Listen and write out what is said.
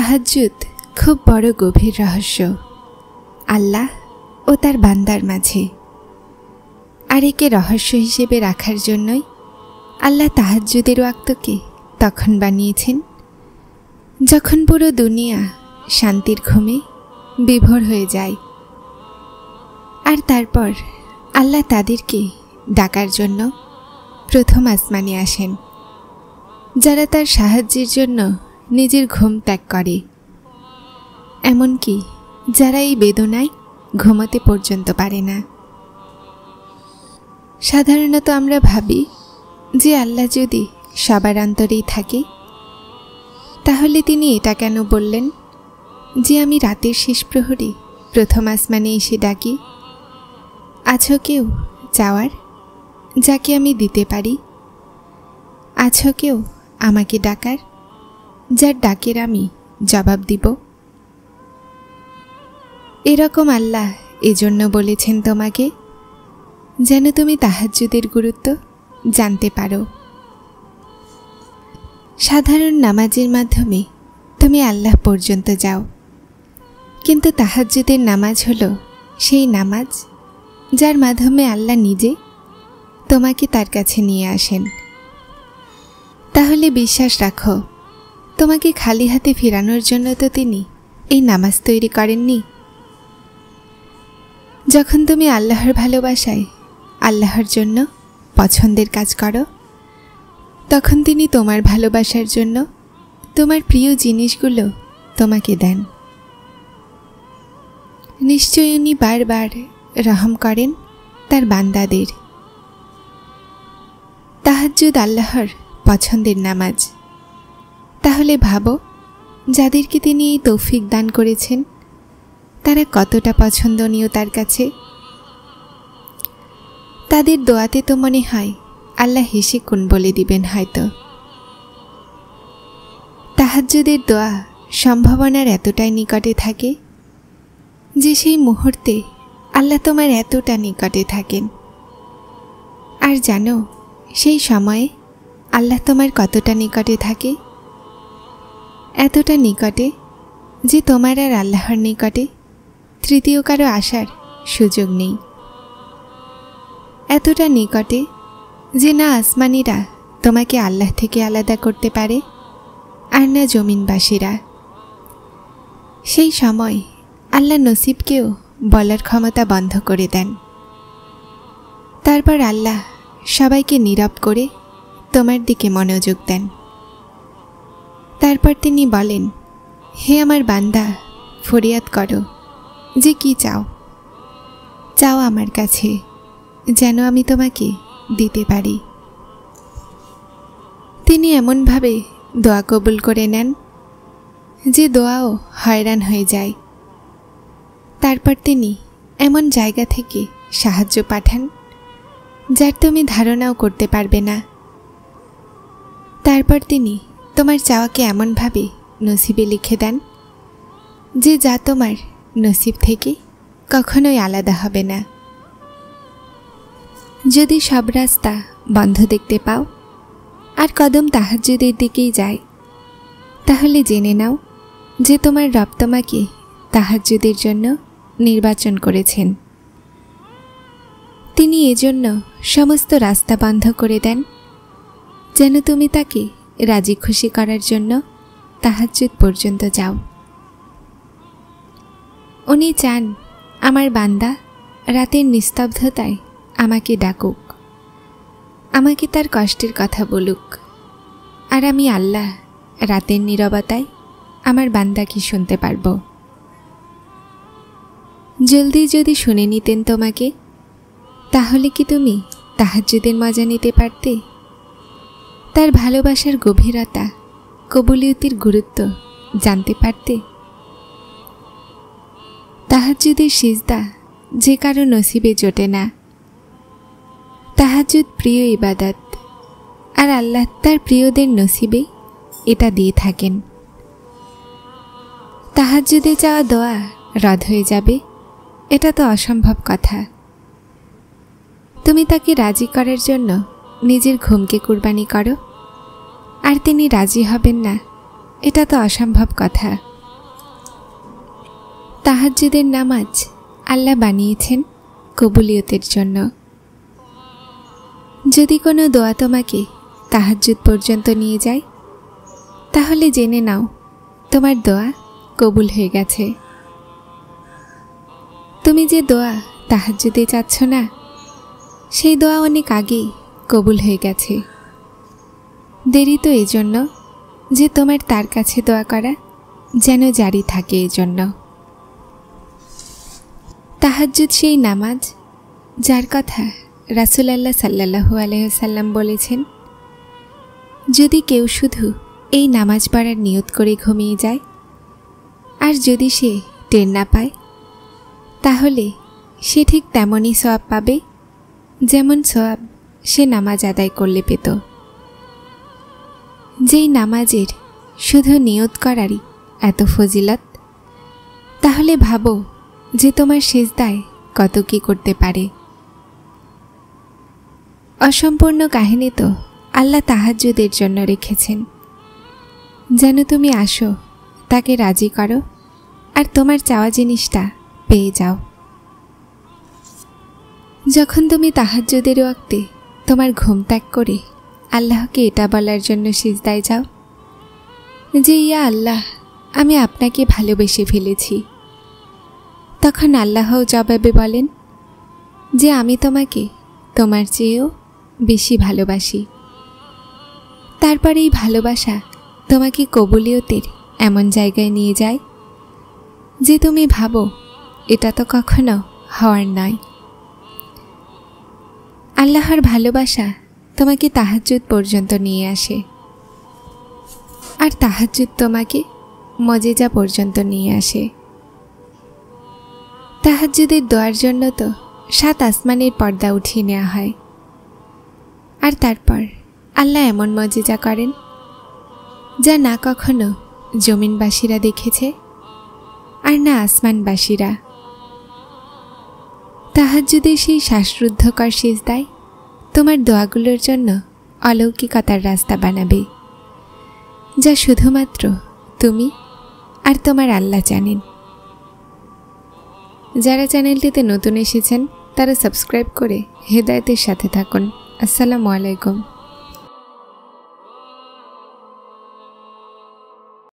তাহাজ্জুদ খুব বড় গভীর রহস্য আল্লাহ ও তার বান্দার মাঝে। আর একে রহস্য হিসেবে রাখার জন্যই আল্লাহ তাহাজ্জুদের ওয়াক্তকে তখন বানিয়েছেন যখন পুরো দুনিয়া শান্তির ঘুমে বিভোর হয়ে যায়। আর তারপর আল্লাহ তাদেরকে ডাকার জন্য প্রথম আসমানে আসেন, যারা তার সাহায্যের জন্য নিজের ঘুম ত্যাগ করে, এমনকি যারা এই বেদনায় ঘুমাতে পর্যন্ত পারে না। সাধারণত আমরা ভাবি যে আল্লাহ যদি সবার অন্তরেই থাকে, তাহলে তিনি এটা কেন বললেন যে আমি রাতের শেষ প্রহরে প্রথম আসমানে এসে ডাকি, আছো কেউ চাওয়ার যাকে আমি দিতে পারি? আছো কেউ আমাকে ডাকার যার ডাকের আমি জবাব দিব? এরকম আল্লাহ এজন্য বলেছেন তোমাকে যেন তুমি তাহাজ্জুদের গুরুত্ব জানতে পারো। সাধারণ নামাজের মাধ্যমে তুমি আল্লাহ পর্যন্ত যাও, কিন্তু তাহাজ্জুদের নামাজ হলো সেই নামাজ যার মাধ্যমে আল্লাহ নিজে তোমাকে তার কাছে নিয়ে আসেন। তাহলে বিশ্বাস রাখো, তোমাকে খালি হাতে ফেরানোর জন্য তো তিনি এই নামাজ তৈরি করেননি। যখন তুমি আল্লাহর ভালোবাসায় আল্লাহর জন্য পছন্দের কাজ করো, তখন তিনি তোমার ভালোবাসার জন্য তোমার প্রিয় জিনিসগুলো তোমাকে দেন। নিশ্চয়ই উনি বারবার রহম করেন তার বান্দাদের। তাহাজ্জুদ আল্লাহর পছন্দের নামাজ। তাহলে ভাবো, যাদেরকে তিনি এই তৌফিক দান করেছেন তারা কতটা পছন্দনীয় তার কাছে। তাদের দোয়াতে তো মনে হয় আল্লাহ হেসে কোন বলে দিবেন হয়তো। তাহাজ্জুদের দোয়া সম্ভাবনার এতটাই নিকটে থাকে যে সেই মুহূর্তে আল্লাহ তোমার এতটা নিকটে থাকেন। আর জানো সেই সময়ে আল্লাহ তোমার কতটা নিকটে থাকে? এতটা নিকটে যে তোমার আর আল্লাহর নিকটে তৃতীয় কারো আসার সুযোগ নেই। এতটা নিকটে যে না আসমানিরা তোমাকে আল্লাহ থেকে আলাদা করতে পারে, আর না জমিনবাসীরা। সেই সময় আল্লাহ নসিবকেও বলার ক্ষমতা বন্ধ করে দেন। তারপর আল্লাহ সবাইকে নীরব করে তোমার দিকে মনোযোগ দেন। তারপর তিনি বলেন, হে আমার বান্দা, ফরিয়াদ করো যে কি চাও, চাও আমার কাছে যেন আমি তোমাকে দিতে পারি। তিনি এমনভাবে দোয়া কবুল করে নেন যে দোয়াও হয়রান হয়ে যায়। তারপর তিনি এমন জায়গা থেকে সাহায্য পাঠান যার তুমি ধারণাও করতে পারবে না। তারপর তিনি তোমার চাওয়াকে এমনভাবে নসিবে লিখে দেন যে যা তোমার নসিব থেকে কখনোই আলাদা হবে না। যদি সব রাস্তা বন্ধ দেখতে পাও আর কদম তাহাজ্জুদের দিকেই যায়, তাহলে জেনে নাও যে তোমার রব তোমাকে তাহাজ্জুদের জন্য নির্বাচন করেছেন। তিনি এজন্য সমস্ত রাস্তা বন্ধ করে দেন যেন তুমি তাকে রাজি খুশি করার জন্য তাহাজ্জুদ পর্যন্ত যাও। উনি চান আমার বান্দা রাতের নিস্তব্ধতায় আমাকে ডাকুক, আমাকে তার কষ্টের কথা বলুক, আর আমি আল্লাহ রাতের নীরবতায় আমার বান্দাকে শুনতে পারব। জলদি যদি শুনে নিতেন তোমাকে, তাহলে কি তুমি তাহাজ্জুদের মজা নিতে পারতে? তার ভালোবাসার গভীরতা, কবুলিয়তের গুরুত্ব জানতে পারতে? তাহাজ্জুদের সিজদা যে কারো নসিবে জোটে না। তাহাজ্জুদ প্রিয় ইবাদত, আর আল্লাহ তার প্রিয়দের নসিবে এটা দিয়ে থাকেন। তাহাজ্জুদে চাওয়া দোয়া রদ হয়ে যাবে, এটা তো অসম্ভব কথা। তুমি তাকে রাজি করার জন্য নিজের ঘুমকে কুরবানি করো, আর তিনি রাজি হবেন না, এটা তো অসম্ভব কথা। তাহাজ্জুদের নামাজ আল্লাহ বানিয়েছেন কবুলিয়তের জন্য। যদি কোনো দোয়া তোমাকে তাহাজ্জুদ পর্যন্ত নিয়ে যায়, তাহলে জেনে নাও তোমার দোয়া কবুল হয়ে গেছে। তুমি যে দোয়া তাহাজ্জুদে চাচ্ছ না, সেই দোয়া অনেক আগেই কবুল হয়ে গেছে। দেরি তো এজন্য যে তোমার তার কাছে দোয়া করা যেন জারি থাকে এজন্য। তাহাজ্জুদ সেই নামাজ যার কথা রাসূলুল্লাহ সাল্লাল্লাহু আলাইহি ওয়াসাল্লাম বলেছেন, যদি কেউ শুধু এই নামাজ পড়ার নিয়ত করে ঘুমিয়ে যায় আর যদি সে টের না পায়, তাহলে সে ঠিক তেমনই সওয়াব পাবে যেমন সওয়াব সে নামাজ আদায় করলে পেত। যেই নামাজের শুধু নিয়ত করারই এত ফজিলত, তাহলে ভাবো যে তোমার সিজদায় কত কি করতে পারে। অসম্পূর্ণ কাহিনী তো আল্লাহ তাহাজ্জুদের জন্য রেখেছেন, যেন তুমি আসো, তাকে রাজি করো আর তোমার চাওয়া জিনিসটা পেয়ে যাও। যখন তুমি তাহাজ্জুদের ওয়াক্তে তোমার ঘুম ত্যাগ করে আল্লাহকে এটা বলার জন্য সিজদায় যাও যে ইয়া আল্লাহ, আমি আপনাকে ভালোবেসে ফেলেছি, তখন আল্লাহও জবাবে বলেন যে আমি তোমাকে তোমার চেয়েও বেশি ভালোবাসি। তারপর এই ভালোবাসা তোমাকে কবুলিয়তের এমন জায়গায় নিয়ে যায় যে তুমি ভাবো এটা তো কখনো হওয়ার নয়। আল্লাহর ভালোবাসা তোমাকে তাহাজ্জুদ পর্যন্ত নিয়ে আসে, আর তাহাজ্জুদ তোমাকে মজেজা পর্যন্ত নিয়ে আসে। তাহাজ্জুদের দোয়ার জন্য তো 7 আসমানের পর্দা উঠিয়ে নেওয়া হয়, আর তারপর আল্লাহ এমন মজেজা করেন যা না কখনো জমিনবাসীরা দেখেছে আর না আসমানবাসীরা। তাহাজ্জুদের সেই শ্বাসরুদ্ধকর সিজদায় তোমার দোয়াগুলোর জন্য অলৌকিকতার রাস্তা বানাবে, যা শুধুমাত্র তুমি আর তোমার আল্লাহ জানেন। যারা চ্যানেলটিতে নতুন এসেছেন তারা সাবস্ক্রাইব করে হেদায়েতের সাথে থাকুন। আসসালামু আলাইকুম।